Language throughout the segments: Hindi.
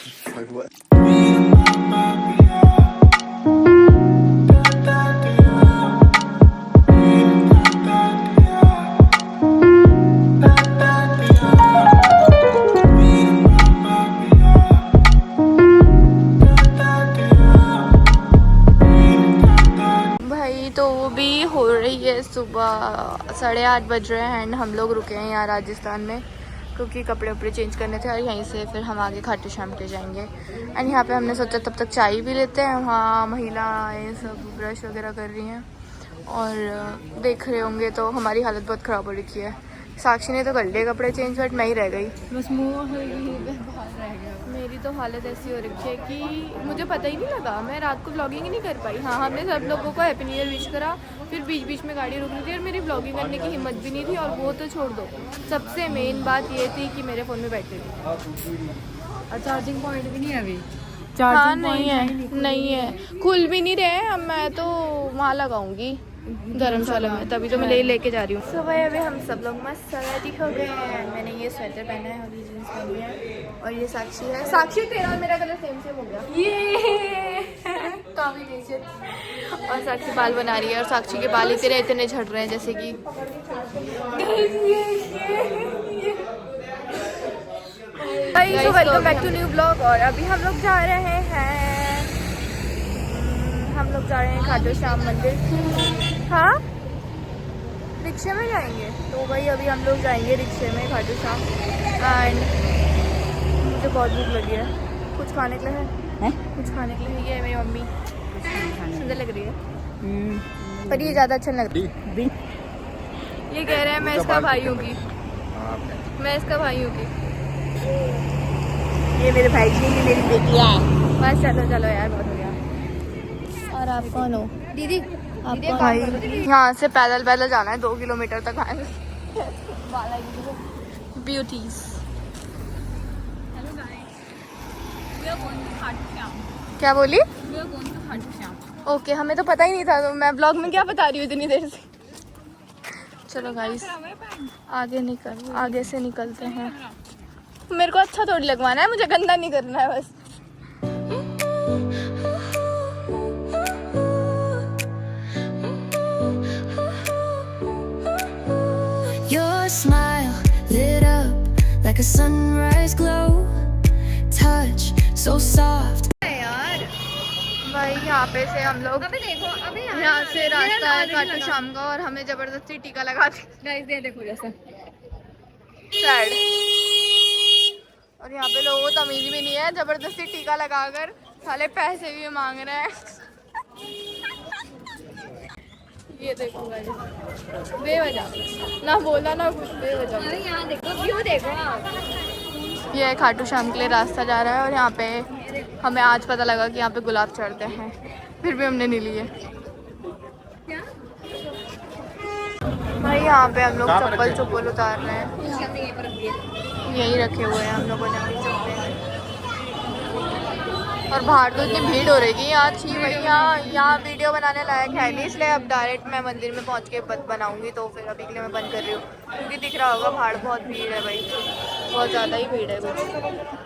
सुबह 8:30 बज रहे हैं एंड हम लोग रुके हैं यहाँ राजस्थान में क्योंकि कपड़े उपड़े चेंज करने थे और यहीं से फिर हम आगे खाटू श्याम के जाएंगे। एंड यहाँ पे हमने सोचा तब तक चाय भी लेते हैं। वहाँ महिलाएं सब ब्रश वगैरह कर रही हैं और देख रहे होंगे तो हमारी हालत बहुत ख़राब हो रखी है। साक्षी ने तो कर लिए कपड़े चेंज बट मैं ही रह गई, बस मुँह बाहर रह गया। मेरी तो हालत ऐसी हो रखी है कि मुझे पता ही नहीं लगा, मैं रात को व्लॉगिंग ही नहीं कर पाई। हाँ, हमने सब लोगों को हैप्पी न्यू ईयर विश करा, फिर बीच बीच में गाड़ी रुक रही थी और मेरी व्लॉगिंग करने की हिम्मत भी नहीं थी। और वो तो छोड़ दो, सबसे मेन बात ये थी कि मेरे फ़ोन में बैटरी थी और चार्जिंग पॉइंट भी नहीं है अभी। हाँ नहीं है, खुल भी नहीं रहे। अब मैं तो वहाँ लगाऊंगी धर्मशाला में, तभी तो मैं लेके जा रही हूँ। सुबह अभी हम सब लोग मस्त रेडी हो गए हैं। मैंने ये स्वेटर पहना है और ये जीन्स पहनी है और ये साक्षी है। साक्षी तेरा और मेरा कलर सेम सेम हो गया, ये कॉम्बिनेशन। और साक्षी बाल बना रही है और साक्षी के बाल इतने झड़ रहे हैं जैसे कि welcome back to new blog. और अभी हम लोग जा रहे हैं खाटू श्याम मंदिर। हाँ, रिक्शे में जाएंगे तो भाई अभी हम लोग जाएंगे रिक्शे में खाटू श्याम। एंड मुझे बहुत भूख लगी है, कुछ खाने के लिए है? कुछ खाने के लिए। ये मेरी मम्मी सुंदर लग रही है पर ये ज़्यादा अच्छा लग रहा है। ये कह रहे हैं मैं इसका भाई हूँ कि ये मेरे भाई जी, ये मेरी बेटी है। बस चलो यार, बहुत हो गया। और आप कौन हो? दीदी आप भाई। यहाँ से पैदल जाना है 2 किलोमीटर तक आएंगे। ब्यूटीज। क्या बोली? ओके, हमें तो पता ही नहीं था, तो मैं ब्लॉग में क्या बता रही हूँ इतनी देर से। चलो गाइस आगे से निकलते हैं। मेरे को अच्छा थोड़ी लगवाना है, मुझे गंदा नहीं करना है बस। Your smile lit up like a sunrise glow, touch so soft. यार भाई यहाँ पे से हम लोग यहाँ से रास्ता है खाटू श्याम का और हमें जबरदस्ती टीका लगा दी। देखो जैसा सैड। और यहाँ पे लोगों को तमीज भी नहीं है, जबरदस्ती टीका लगाकर साले पैसे भी मांग रहे हैं। ये देखो बेवजह ना बोला ना कुछ, बेवजह। यहाँ देखो क्यों देखो आप। ये खाटू श्याम के लिए रास्ता जा रहा है और यहाँ पे हमें आज पता लगा कि यहाँ पे गुलाब चढ़ते हैं, फिर भी हमने नहीं लिए। भाई यहाँ पे हम लोग चप्पल उतार रहे हैं, यही रखे हुए हैं हम लोगों ने अपनी चप्पलें। और बाहर तो इतनी भीड़ हो रही है आज ही। भाई यहाँ वीडियो बनाने लायक है नहीं, इसलिए अब डायरेक्ट मैं मंदिर में पहुँच के बनाऊँगी। तो फिर अभी के लिए मैं बंद कर रही हूँ क्योंकि दिख रहा होगा बाहर बहुत भीड़ है भाई, बहुत ज़्यादा ही भीड़ है कुछ।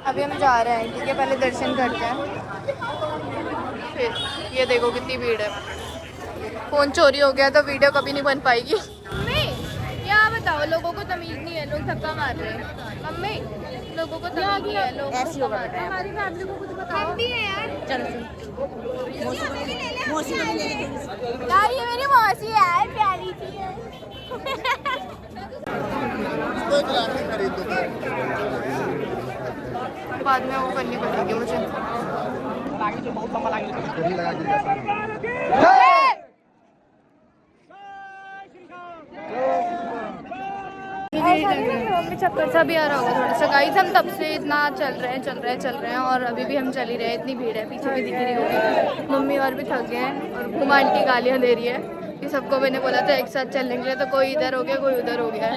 अभी हम जा रहे हैं, ठीक है, पहले दर्शन करते हैं फिर। ये देखो कितनी भीड़ है। फ़ोन चोरी हो गया तो वीडियो कभी नहीं बन पाएगी। मम्मी क्या बताओ, लोगों को तमीज़ नहीं है, लोग धक्का मार रहे हैं। मम्मी लोगों को तमीज़ नहीं है, लोग ऐसी होगा बेटा। हमारी फैमिली को कुछ बताओ। है यार, चलो यार ये मेरी मौसी है यार, प्यारी सी है। बाद में वो करनी पड़ेगी मुझे। चक्कर सा भी आ रहा होगा थोड़ा सा। गाइस हम तब से इतना चल रहे हैं और अभी भी हम चल ही रहे हैं। इतनी भीड़ है, पीछे भी दिख रही होगी। मम्मी और भी थक गए हैं और घुमा आंटी गालियाँ दे रही है कि सबको मैंने बोला था एक साथ चलने के लिए, तो कोई इधर हो गया कोई उधर हो गया।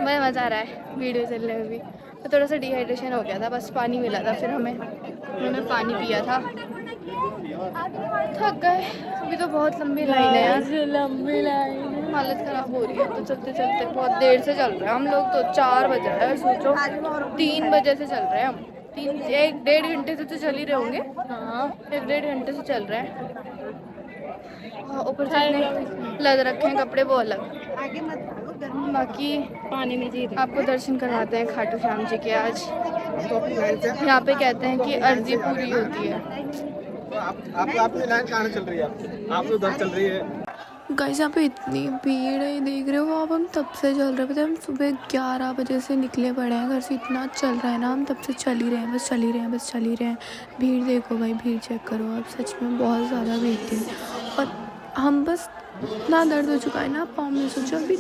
मैं मज़ा आ रहा है वीडियो चलने में भी। तो थोड़ा सा डिहाइड्रेशन हो गया था, बस पानी मिला था, फिर मैंने पानी पिया था। थक गए। अभी तो बहुत लंबी लाइन है यार, लंबी लाइन, हालत ख़राब हो रही है। तो चलते बहुत देर से चल रहे हैं हम लोग। तो 4 बज रहे हैं, सोचो 3 बजे से चल रहे हैं हम। एक डेढ़ घंटे से तो चल ही रहे होंगे। हाँ, 1-1.5 घंटे से चल रहा है। ऊपर से इतने लद रखे हैं कपड़े, वो अलग। बाकी पानी में जी आपको दर्शन करवाते हैं खाटू श्याम जी के आज। यहाँ पे कहते हैं कि अर्जी पूरी होती है। आपकी लाइन कहाँ चल रही है? आप उधर चल रही है। गाइस यहाँ पे इतनी भीड़ है, देख रहे हो आप। हम तब से चल रहे थे, हम सुबह 11 बजे से निकले पड़े हैं घर से। इतना चल रहा है ना, हम तब से चल ही रहे हैं, बस चल ही रहे हैं, बस चल ही रहे हैं। भीड़ देखो भाई, भीड़ चेक करो आप, सच में बहुत ज़्यादा भीड़ थी। और हम बस इतना दर्द हो चुका है ना पाँव में, सोचो अभी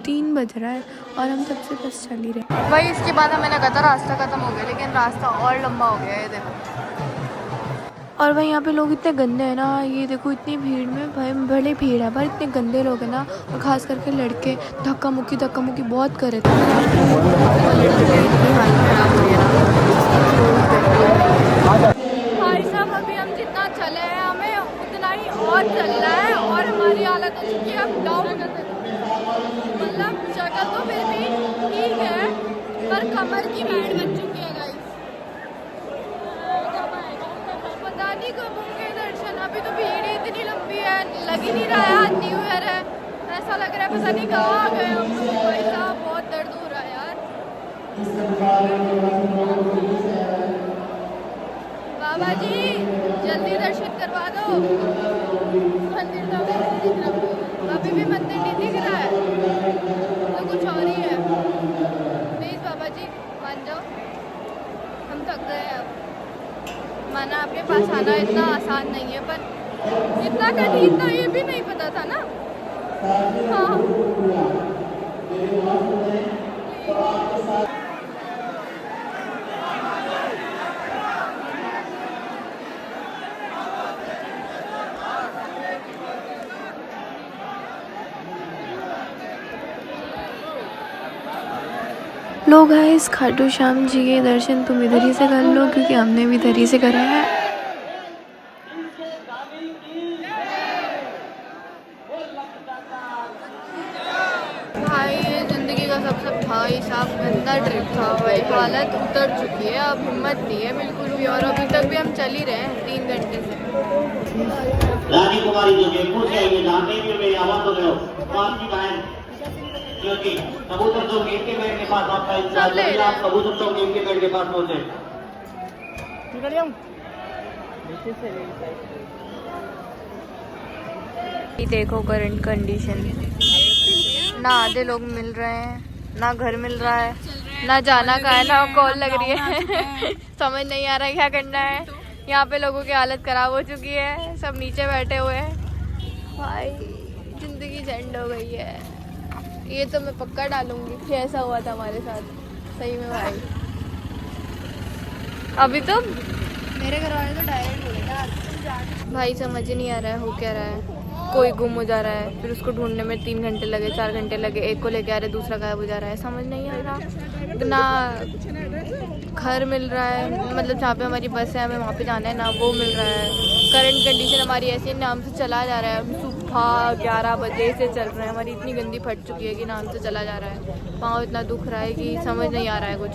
3 बज रहा है और हम तब से बस चल ही रहे हैं। भाई इसके बाद हमें लगा था रास्ता ख़त्म हो गया, लेकिन रास्ता और लंबा हो गया है, देखो। और भाई यहाँ पे लोग इतने गंदे हैं ना, ये देखो इतनी भीड़ में भाई, भले भीड़ है पर इतने गंदे लोग हैं ना। और ख़ास करके लड़के धक्का मुक्की बहुत कर रहे थे। भाई साहब अभी हम जितना चले हैं हमें उतना ही और चलना है, और हमारी हालत हो चुकी है अब डाउन। मतलब जगह तो फिर भी ठीक है, पर कमर की बैंड बन चुकी है गाइस। पता नहीं कब होंगे दर्शन, अभी तो भीड़ इतनी लंबी है, लग ही नहीं रहा है आज न्यू ईयर है। ऐसा लग रहा है पता नहीं कहाँ आ गए हम लोग। भाई साहब बहुत दर्द हो रहा है यार। बाबा जी जल्दी दर्शन करवा दो। मंदिर तो अभी भी मंदिर नहीं दिख रहा है, तो कुछ और ही है। प्लीज बाबा जी मान जाओ, हम थक गए अब। माना आपके पास आना इतना आसान नहीं है, पर इतना कठिन तो ये भी नहीं पता था ना। हाँ लोग हैं इस खाटू श्याम जी के दर्शन तुम इधर ही से कर लो, क्योंकि हमने भी इधर ही से करा है। भाई ये जिंदगी का सबसे भाई साहब गंदा ट्रिप था भाई, हालत उतर चुकी है, अब हिम्मत नहीं है बिल्कुल भी। और अभी तक भी हम चल ही रहे हैं 3 घंटे से। रानी कुमारी जो जयपुर से आई है, जानते हुए मैं आवाज हो रहे हो तो आपकी बहन क्योंकि कबूतर चौक गेट के गेट के पास आपका इंतजार कर रही है। आप कबूतर चौक गेट के गेट के पास पहुंचे। देखो करंट कंडीशन, ना आधे लोग मिल रहे हैं, ना घर मिल रहा है, ना जाना कहाँ है, ना कॉल लग रही है। समझ नहीं आ रहा है क्या करना है। यहाँ पे लोगों की हालत खराब हो चुकी है, सब नीचे बैठे हुए हैं। भाई जिंदगी झंड हो गई है। ये तो मैं पक्का डालूंगी कि ऐसा हुआ था हमारे साथ, सही में भाई। अभी तो मेरे घर वाले तो डायरेक्ट बोले ना भाई, समझ ही नहीं आ रहा है हो क्या रहा है। कोई गुम हो जा रहा है, फिर उसको ढूंढने में 3 घंटे लगे, 4 घंटे लगे। एक को लेके आ रहे, दूसरा गायब हो जा रहा है, समझ नहीं आ रहा। ना घर मिल रहा है, मतलब जहाँ पे हमारी बस है हमें वहाँ पे जाना है, ना वो मिल रहा है। करंट कंडीशन हमारी ऐसी है, नाम से चला जा रहा है। सुबह 11 बजे से चल रहे हैं, हमारी इतनी गंदी फट चुकी है कि नाम से चला जा रहा है। पाँव इतना दुख रहा है कि समझ नहीं आ रहा है कुछ।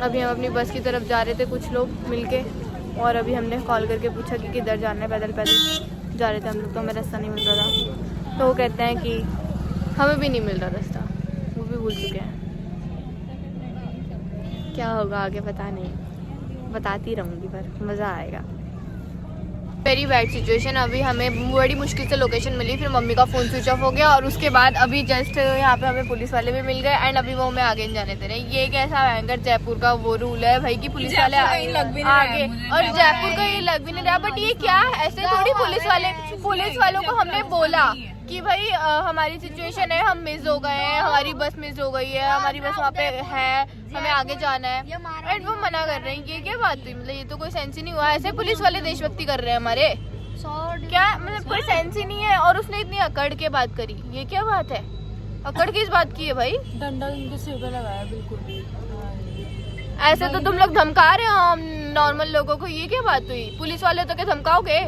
अभी हम अपनी बस की तरफ जा रहे थे कुछ लोग मिलके, और अभी हमने कॉल करके पूछा कि किधर जाना है। पैदल जा रहे थे हम लोग, तो हमें रास्ता नहीं मिल रहा था। तो वो कहते हैं कि हमें भी नहीं मिल रहा रास्ता, वो भी भूल चुके हैं। क्या होगा आगे पता नहीं, बताती रहूँगी पर मज़ा आएगा। Very bad situation. अभी हमें बड़ी मुश्किल से लोकेशन मिली, फिर मम्मी का फ़ोन स्विच ऑफ हो गया, और उसके बाद अभी जस्ट यहाँ पे हमें पुलिस वाले भी मिल गए। एंड अभी वो हमें आगे नहीं जाने दे रहे। ये कैसा भयंकर जयपुर का वो रूल है भाई कि पुलिस वाले आगे, और जयपुर का ये लग भी नहीं रहा। बट ये क्या ऐसे थोड़ी, पुलिस वालों को हमने बोला कि भाई हमारी सिचुएशन है, हम मिस हो गए हैं, हमारी बस मिस हो गई है, हमारी बस वहाँ पे है, हमें आगे जाना है। एंड वो मना कर रहे हैं। ये क्या बात हुई? मतलब ये तो कोई सेंस ही नहीं हुआ। ऐसे पुलिस वाले देशभक्ति कर रहे हैं हमारे, क्या मतलब कोई सेंस ही नहीं है। और उसने इतनी अकड़ के बात करी, ये क्या बात है? अकड़ किस बात की है भाई? डंडा उनके सिर पे लगाया बिल्कुल। ऐसे तो तुम लोग धमका रहे हो हम नॉर्मल लोगों को, ये क्या बात हुई? पुलिस वाले तो क्या धमकाओगे?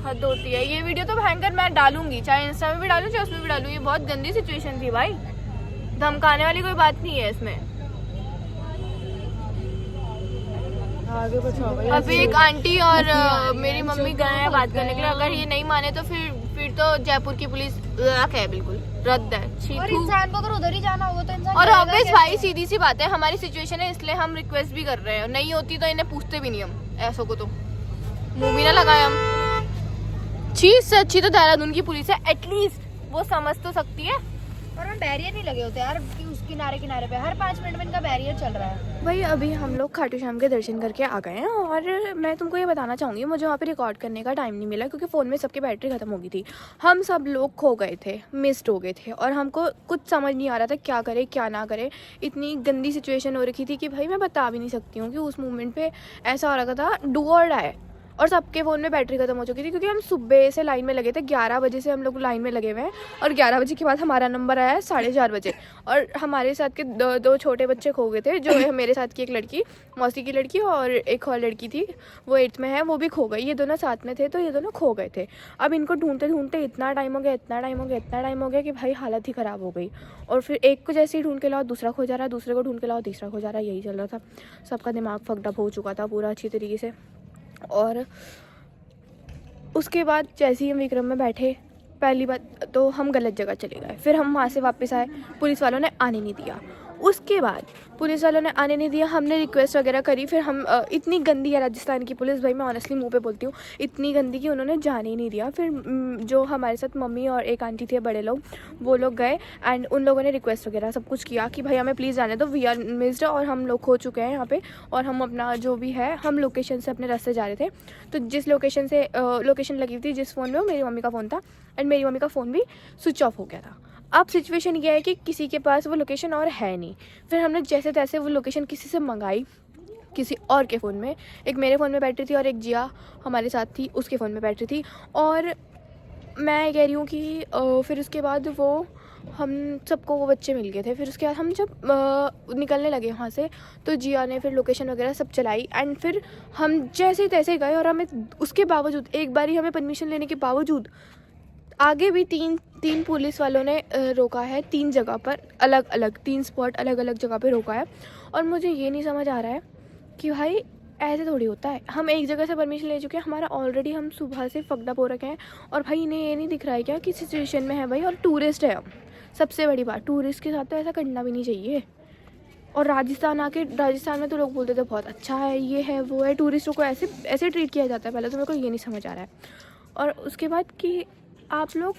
हद होती है। ये वीडियो तो भयंकर मैं डालूंगी, चाहे इंस्टा में भी डालूं चाहे उसमें भी डालूं। ये बहुत गंदी सिचुएशन थी भाई, धमकाने वाली कोई बात नहीं है इसमें। आगे कुछ होगा। अभी एक आंटी और मेरी मम्मी गए हैं बात करने के लिए। अगर ये नहीं माने तो फिर तो जयपुर की पुलिस है, बिल्कुल रद्द है। और इंसान को अगर उधर ही जाना होगा तो इंसान और जाएगा ऑब्वियस कैसे? भाई सीधी सी बात है, हमारी सिचुएशन है इसलिए हम रिक्वेस्ट भी कर रहे हैं। नहीं होती तो इन्हें पूछते भी नहीं हम, ऐसों को तो मुंह भी ना लगाए हम। चीज से अच्छी तो देहरादून की पुलिस है, एटलीस्ट वो समझ तो सकती है। और हम बैरियर नहीं लगे होते यार कि उस किनारे किनारे पे हर 5 मिनट में इनका बैरियर चल रहा है। भाई अभी हम लोग खाटू श्याम के दर्शन करके आ गए हैं और मैं तुमको ये बताना चाहूँगी, मुझे वहाँ पे रिकॉर्ड करने का टाइम नहीं मिला क्योंकि फ़ोन में सबकी बैटरी ख़त्म हो गई थी। हम सब लोग खो गए थे, मिस्ड हो गए थे और हमको कुछ समझ नहीं आ रहा था क्या करे क्या ना करे। इतनी गंदी सिचुएशन हो रखी थी कि भाई मैं बता भी नहीं सकती हूँ कि उस मोमेंट पे ऐसा हो रखा था डू और डाई। और सबके फ़ोन में बैटरी ख़त्म हो चुकी थी क्योंकि हम सुबह से लाइन में लगे थे। 11 बजे से हम लोग लाइन में लगे हुए हैं और 11 बजे के बाद हमारा नंबर आया है 4:30 बजे। और हमारे साथ के दो छोटे बच्चे खो गए थे, जो मेरे साथ की एक लड़की, मौसी की लड़की, और एक और लड़की थी वो 8th में है, वो भी खो गई। ये दोनों साथ में थे तो ये दोनों खो गए थे। अब इनको ढूंढते ढूंढते इतना टाइम हो गया कि भाई हालत ही ख़राब हो गई। और फिर एक को जैसे ही ढूंढ के लाओ दूसरा खो जा रहा है, दूसरे को ढूंढ के लाओ तीसरा खो जा रहा है, यही चल रहा था। सबका दिमाग फकडअप हो चुका था पूरा अच्छी तरीके से। और उसके बाद जैसे ही हम विक्रम में बैठे, पहली बात तो हम गलत जगह चले गए। फिर हम वहाँ से वापस आए, पुलिस वालों ने आने नहीं दिया। उसके बाद पुलिस वालों ने आने नहीं दिया, हमने रिक्वेस्ट वगैरह करी। फिर हम इतनी गंदी है राजस्थान की पुलिस, भाई मैं ऑनेस्टली मुंह पे बोलती हूँ, इतनी गंदी कि उन्होंने जाने ही नहीं दिया। फिर जो हमारे साथ मम्मी और एक आंटी थे बड़े लोग, वो लोग गए एंड उन लोगों ने रिक्वेस्ट वगैरह सब कुछ किया कि भाई हमें प्लीज़ जाने दो, वी आर मिस्ड और हम लोग खो चुके हैं यहाँ पे। और हम अपना जो भी है, हम लोकेशन से अपने रास्ते जा रहे थे। तो जिस लोकेशन से लोकेशन लगी थी जिस फ़ोन में, वो मेरी मम्मी का फ़ोन था एंड मेरी मम्मी का फ़ोन भी स्विच ऑफ हो गया था। अब सिचुएशन ये है कि किसी के पास वो लोकेशन और है नहीं। फिर हमने जैसे तैसे वो लोकेशन किसी से मंगाई, किसी और के फ़ोन में। एक मेरे फ़ोन में बैटरी थी और एक जिया हमारे साथ थी, उसके फ़ोन में बैटरी थी। और मैं कह रही हूँ कि फिर उसके बाद वो हम सबको वो बच्चे मिल गए थे। फिर उसके बाद हम जब निकलने लगे वहाँ से तो जिया ने फिर लोकेशन वगैरह सब चलाई एंड फिर हम जैसे तैसे गए। और हमें उसके बावजूद, एक बारी हमें परमिशन लेने के बावजूद, आगे भी तीन पुलिस वालों ने रोका है, 3 जगह पर अलग अलग 3 स्पॉट अलग अलग जगह पे रोका है। और मुझे ये नहीं समझ आ रहा है कि भाई ऐसे थोड़ी होता है। हम एक जगह से परमिशन ले चुके हैं, हमारा ऑलरेडी हम सुबह से फकडअप हो रखे हैं और भाई इन्हें ये नहीं दिख रहा है क्या कि सिचुएशन में है भाई, और टूरिस्ट है हम। सबसे बड़ी बात, टूरिस्ट के साथ तो ऐसा करना भी नहीं चाहिए। और राजस्थान में तो लोग बोलते थे बहुत अच्छा है, ये है वो है, टूरिस्टों को ऐसे ट्रीट किया जाता है। पहले तो मेरे को ये नहीं समझ आ रहा है। और उसके बाद कि आप लोग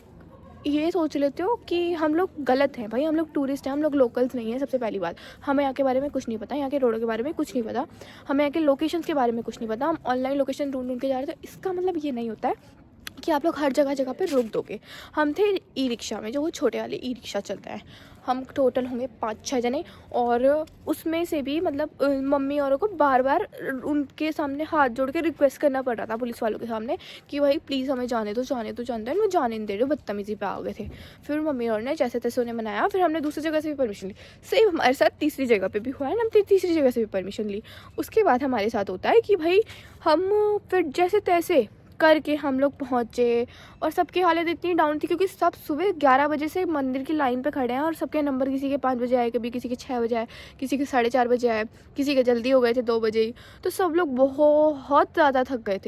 ये सोच लेते हो कि हम लोग गलत हैं। भाई हम लोग टूरिस्ट हैं, हम लोग लोकल्स नहीं हैं। सबसे पहली बात, हमें यहाँ के बारे में कुछ नहीं पता, यहाँ के रोडों के बारे में कुछ नहीं पता, हमें यहाँ के लोकेशंस के बारे में कुछ नहीं पता। हम ऑनलाइन लोकेशन ढूंढ के जा रहे थे। इसका मतलब ये नहीं होता है कि आप लोग हर जगह पे रोक दोगे। हम थे ई रिक्शा में, जो वो छोटे वाले ई रिक्शा चलता है। हम टोटल होंगे 5-6 जने और उसमें से भी मतलब मम्मी औरों को बार बार उनके सामने हाथ जोड़ के रिक्वेस्ट करना पड़ रहा था पुलिस वालों के सामने कि भाई प्लीज़ हमें जाने दो। वो जाने नहीं दे रहे, बदतमीजी पे आ गए थे। फिर मम्मी और ने जैसे तैसे उन्हें मनाया। फिर हमने दूसरी जगह से भी परमिशन ली। सेम हमारे साथ तीसरी जगह पे भी हुआ है ना, हम तीसरी जगह से भी परमिशन ली। उसके बाद हमारे साथ होता है कि भाई हम फिर जैसे तैसे करके हम लोग पहुँचे और सबकी हालत इतनी डाउन थी क्योंकि सब सुबह 11 बजे से मंदिर की लाइन पे खड़े हैं और सबके नंबर किसी के 5 बजे आए, कभी किसी के 6 बजे आए, किसी के 4:30 बजे आए, किसी के जल्दी हो गए थे 2 बजे ही। तो सब लोग बहुत ज़्यादा थक गए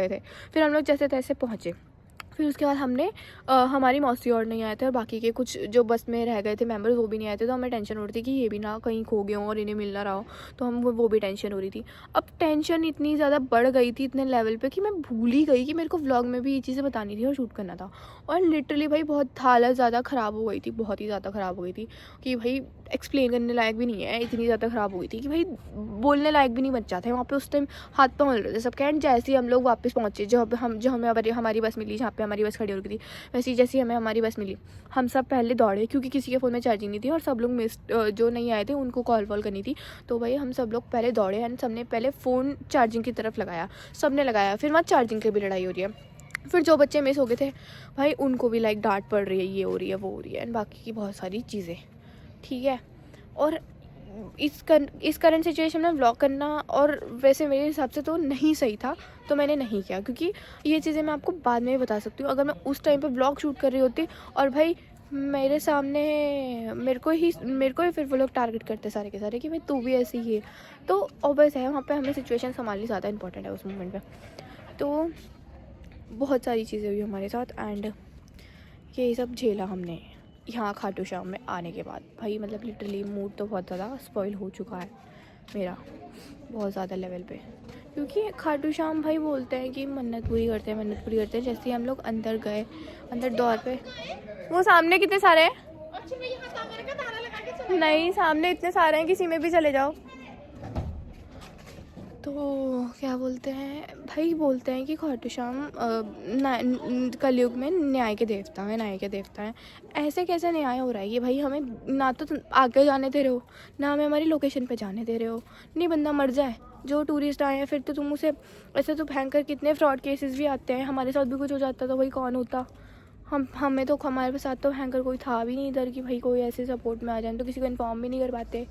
थे। फिर हम लोग जैसे तैसे पहुँचे। फिर उसके बाद हमने हमारी मौसी और नहीं आए थे और बाकी के कुछ जो बस में रह गए थे मेंबर्स वो भी नहीं आए थे। तो हमें टेंशन हो रही थी कि ये भी ना कहीं खो गए हों और इन्हें मिल ना रहा हो। तो हम वो भी टेंशन हो रही थी। अब टेंशन इतनी ज़्यादा बढ़ गई थी इतने लेवल पे कि मैं भूल ही गई कि मेरे को व्लॉग में भी ये चीज़ें बतानी थी और शूट करना था। और लिटरली भाई बहुत हालत ज़्यादा ख़राब हो गई थी, बहुत ही ज़्यादा ख़राब हो गई थी कि भाई एक्सप्लेन करने लायक भी नहीं है। इतनी ज़्यादा ख़राब हो गई थी कि भाई बोलने लायक भी नहीं बचा था। वहाँ पे उस टाइम हाथ पाँव हिल रहे थे सबके। एंड जैसे ही हम लोग वापस पहुँचे, जो हमें हमारी बस मिली, जहाँ पे हमारी बस खड़ी हो रही थी, वैसे ही जैसे ही हमें हमारी बस मिली हम सब पहले दौड़े क्योंकि किसी के फ़ोन में चार्जिंग नहीं थी और सब लोग जो नहीं आए थे उनको कॉल करनी थी। तो भाई हम सब लोग पहले दौड़े एंड सबने पहले फ़ोन चार्जिंग की तरफ लगाया, सबने लगाया। फिर वहाँ चार्जिंग की भी लड़ाई हो रही है। फिर जो बच्चे मिस हो गए थे भाई उनको भी लाइक डांट पड़ रही है, ये हो रही है वो हो रही है एंड बाकी की बहुत सारी चीज़ें। ठीक है, और इस करंट सिचुएशन में व्लॉग करना और वैसे मेरे हिसाब से तो नहीं सही था, तो मैंने नहीं किया। क्योंकि ये चीज़ें मैं आपको बाद में भी बता सकती हूँ। अगर मैं उस टाइम पे व्लॉग शूट कर रही होती और भाई मेरे सामने मेरे को ही फिर वो लोग टारगेट करते सारे के सारे कि भाई तू भी ऐसी ही है। तो ऑब्वियस है वहाँ पे हमें सिचुएशन संभालनी ज़्यादा इंपॉर्टेंट है उस मोमेंट पे। तो बहुत सारी चीज़ें हुई हमारे साथ एंड यही सब झेला हमने यहाँ खाटू श्याम में आने के बाद। भाई मतलब लिटरली मूड तो बहुत ज़्यादा स्पॉइल हो चुका है मेरा, बहुत ज़्यादा लेवल पे, क्योंकि खाटू श्याम भाई बोलते हैं कि मन्नत पूरी करते हैं। जैसे ही हम लोग अंदर गए, अंदर दौर पे वो सामने कितने सारे हैं, नहीं सामने इतने सारे हैं किसी में भी चले जाओ। तो क्या बोलते हैं भाई, बोलते हैं कि खाटू श्याम कलयुग में न्याय के देवता हैं। ऐसे कैसे न्याय हो रहा है? ये भाई हमें ना तो आगे जाने दे रहे हो, ना हमें हमारी लोकेशन पे जाने दे रहे हो। नहीं बंदा मर जाए, जो टूरिस्ट आए हैं फिर तो तुम उसे ऐसे तो भयंकर कितने फ्रॉड केसेस भी आते हैं। हमारे साथ भी कुछ हो जाता तो भाई कौन होता? हमें तो हमारे साथ तो भयंकर कोई था भी नहीं इधर कि भाई कोई ऐसे सपोर्ट में आ जाए, तो किसी को इन्फॉर्म भी नहीं कर पाते।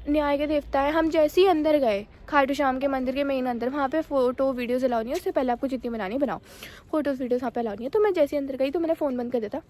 न्याय के देवता है। हम जैसे ही अंदर गए खाटू श्याम के मंदिर के मेन अंदर, वहाँ पे फ़ोटो वीडियोज़ अलाउ नहीं है, उससे पहले आपको जितनी बनानी है बनाओ, फ़ोटोज़ वीडियोज़ वहाँ पे अलाउ नहीं है। तो मैं जैसे ही अंदर गई तो मैंने फ़ोन बंद कर दिया था,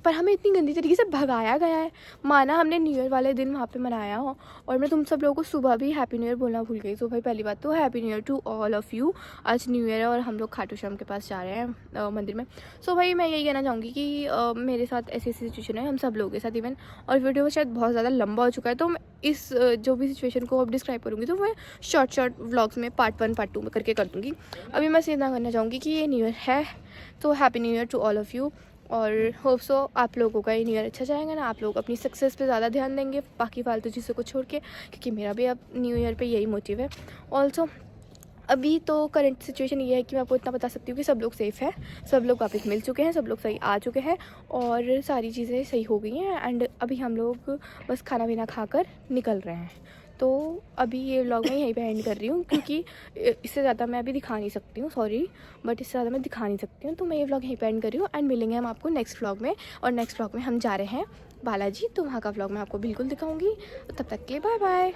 पर हमें इतनी गंदी तरीके से भगाया गया है, माना हमने न्यू ईयर वाले दिन वहाँ पे मनाया हो। और मैं तुम सब लोगों को सुबह भी हैप्पी न्यू ईयर बोलना भूल गई। तो भाई पहली बात तो happy new year to all of you. आज न्यू ईयर है और हम लोग खाटू श्याम के पास जा रहे हैं मंदिर में। सो भाई मैं यही कहना चाहूँगी कि मेरे साथ ऐसी सिचुएशन है, हम सब लोगों के साथ इवन, और वीडियो शायद बहुत ज़्यादा लंबा हो चुका है, तो मैं इस जो भी सिचुएशन को अब डिस्क्राइब करूँगी तो मैं शॉर्ट व्लॉग्स में पार्ट 1 पार्ट 2 में करके कर दूँगी। अभी मैं सीधा करना चाहूँगी कि ये न्यू ईयर है, तो happy new year to all of you. और होप सो आप लोगों का ये न्यू ईयर अच्छा जाएगा ना, आप लोग अपनी सक्सेस पे ज़्यादा ध्यान देंगे बाकी फालतू चीज़ों को छोड़ के, क्योंकि मेरा भी अब न्यू ईयर पे यही मोटिव है। ऑल्सो अभी तो करंट सिचुएशन ये है कि मैं आपको इतना बता सकती हूँ कि सब लोग सेफ़ है, सब लोग वापस मिल चुके हैं, सब लोग सही आ चुके हैं और सारी चीज़ें सही हो गई हैं। एंड अभी हम लोग बस खाना पीना खाकर निकल रहे हैं। तो अभी ये व्लॉग मैं यहीं पे एंड कर रही हूँ, क्योंकि इससे ज़्यादा मैं अभी दिखा नहीं सकती हूँ, सॉरी, बट इससे ज़्यादा मैं दिखा नहीं सकती हूँ। तो मैं ये व्लॉग यहीं पे एंड कर रही हूँ एंड मिलेंगे हम आपको नेक्स्ट व्लॉग में। और नेक्स्ट व्लॉग में हम जा रहे हैं बालाजी, तो वहाँ का व्लॉग मैं आपको बिल्कुल दिखाऊँगी। तब तक के लिए बाय बाय।